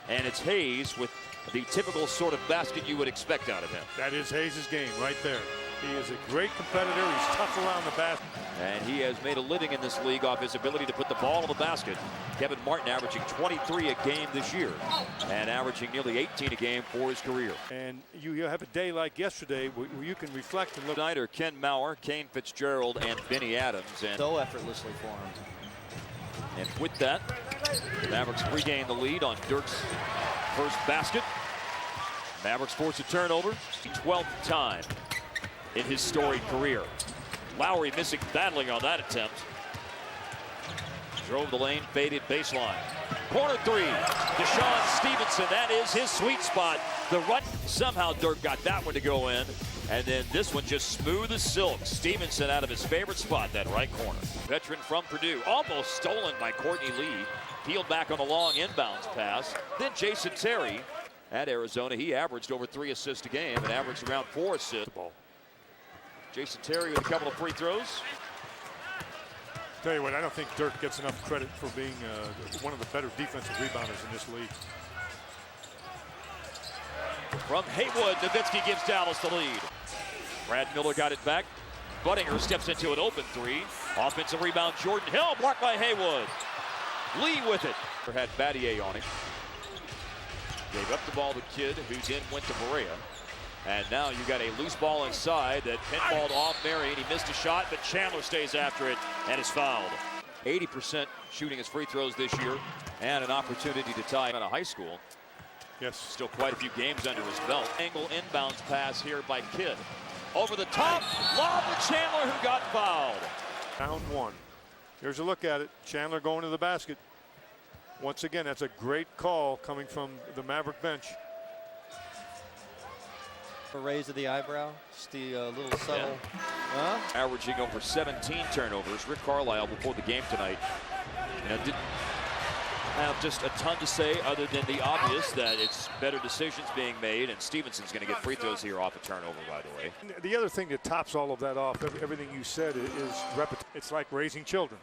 And it's Hayes with the typical sort of basket you would expect out of him. That is Hayes' game right there. He is a great competitor. He's tough around the basket. And he has made a living in this league off his ability to put the ball in the basket. Kevin Martin averaging 23 a game this year and averaging nearly 18 a game for his career. And you have a day like yesterday where you can reflect and look. Snyder, Ken Mauer, Kane Fitzgerald, and Benny Adams. And so effortlessly for him. And with that, the Mavericks regain the lead on Dirk's first basket. Mavericks force a turnover, 12th time in his storied career. Lowry missing badly on that attempt. Drove the lane, faded baseline. Corner three, Deshaun Stevenson, that is his sweet spot. The run, somehow Dirk got that one to go in. And then this one just smooth as silk. Stevenson out of his favorite spot, that right corner. Veteran from Purdue, almost stolen by Courtney Lee. Peeled back on the long inbounds pass. Then Jason Terry at Arizona. He averaged over 3 assists a game and averaged around 4 assists. Jason Terry with a couple of free throws. Tell you what, I don't think Dirk gets enough credit for being one of the better defensive rebounders in this league. From Haywood, Nowitzki gives Dallas the lead. Brad Miller got it back. Budinger steps into an open three. Offensive rebound, Jordan Hill, blocked by Haywood. Lee with it. Had Battier on him. Gave up the ball to Kidd, who then went to Berea. And now you got a loose ball inside that pinballed off Marion. He missed a shot, but Chandler stays after it and is fouled. 80% shooting his free throws this year, and an opportunity to tie out of high school. Yes. Still quite a few games under his belt. Angle inbounds pass here by Kidd. Over the top, lob to Chandler, who got fouled. Down one. Here's a look at it. Chandler going to the basket. Once again, that's a great call coming from the Maverick bench. A raise of the eyebrow, just the little subtle. Yeah. Averaging over 17 turnovers. Rick Carlisle before the game tonight, didn't have just a ton to say other than the obvious that it's better decisions being made, and Stevenson's going to get free throws here off a turnover, by the way. The other thing that tops all of that off, everything you said, is repetition. It's like raising children.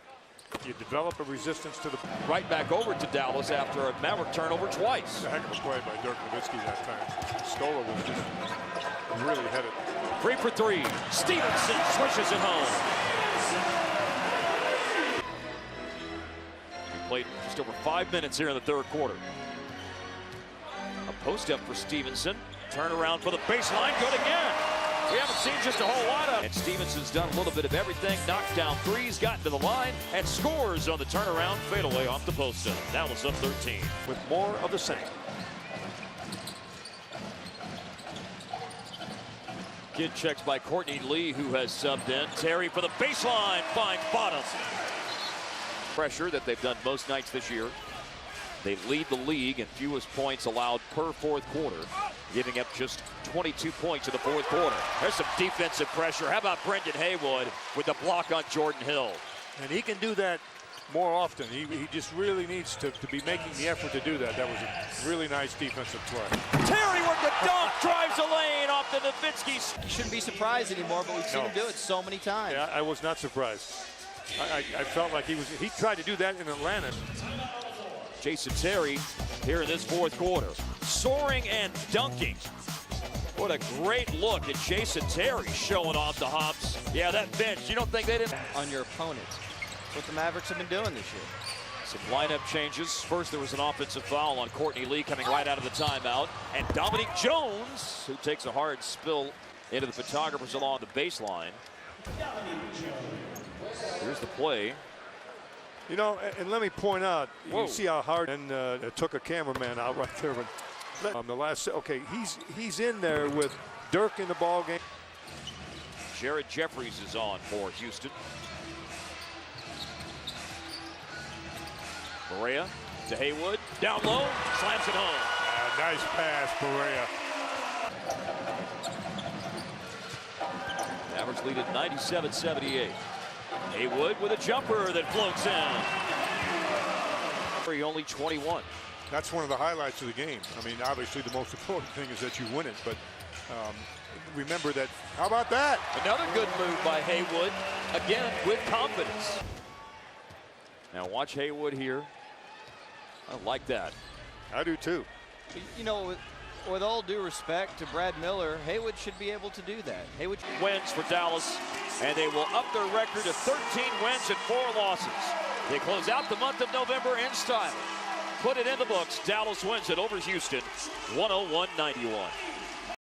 You develop a resistance to the... Right back over to Dallas after a Maverick turnover twice. A heck of a play by Dirk Nowitzki that time. Stoller was just really headed. 3 for 3. Stevenson swishes it home. We played just over 5 minutes here in the third quarter. A post up for Stevenson. Turn around for the baseline. Good again. We haven't seen just a whole lot of. And Stevenson's done a little bit of everything. Knocked down threes, got to the line, and scores on the turnaround fadeaway off the post up. Dallas up 13. With more of the same. Kidd checks by Courtney Lee, who has subbed in. Terry for the baseline, finds bottom. Pressure that they've done most nights this year. They lead the league in fewest points allowed per fourth quarter, giving up just 22 points in the fourth quarter. There's some defensive pressure. How about Brendan Haywood with the block on Jordan Hill? And he can do that more often. He just really needs to be making the effort to do that. That was a really nice defensive play. Terry with the dunk, drives the lane off the Nowitzki. You shouldn't be surprised anymore, but we've seen him do it so many times. Yeah, I was not surprised. I felt like he tried to do that in Atlanta. Jason Terry here in this fourth quarter, soaring and dunking. What a great look at Jason Terry showing off the hops. Yeah, that bench, you don't think they didn't? On your opponents. That's what the Mavericks have been doing this year. Some lineup changes. First, there was an offensive foul on Courtney Lee coming right out of the timeout. And Dominique Jones, who takes a hard spill into the photographers along the baseline. Here's the play. You know, and let me point out, you see how hard and it took a cameraman out right there. But the last, okay, he's in there with Dirk in the ball game. Jared Jeffries is on for Houston. Berea to Haywood, down low, slams it home. Nice pass, Berea. Mavericks lead at 97-78. Haywood with a jumper that floats in. Only 21. That's one of the highlights of the game. I mean, obviously the most important thing is that you win it, but remember that. How about that? Another good move by Haywood, again with confidence. Now watch Haywood here. I like that. I do too. You know, with all due respect to Brad Miller, Haywood should be able to do that. Haywood wins for Dallas, and they will up their record to 13 wins and 4 losses. They close out the month of November in style. Put it in the books. Dallas wins it over Houston, 101-91.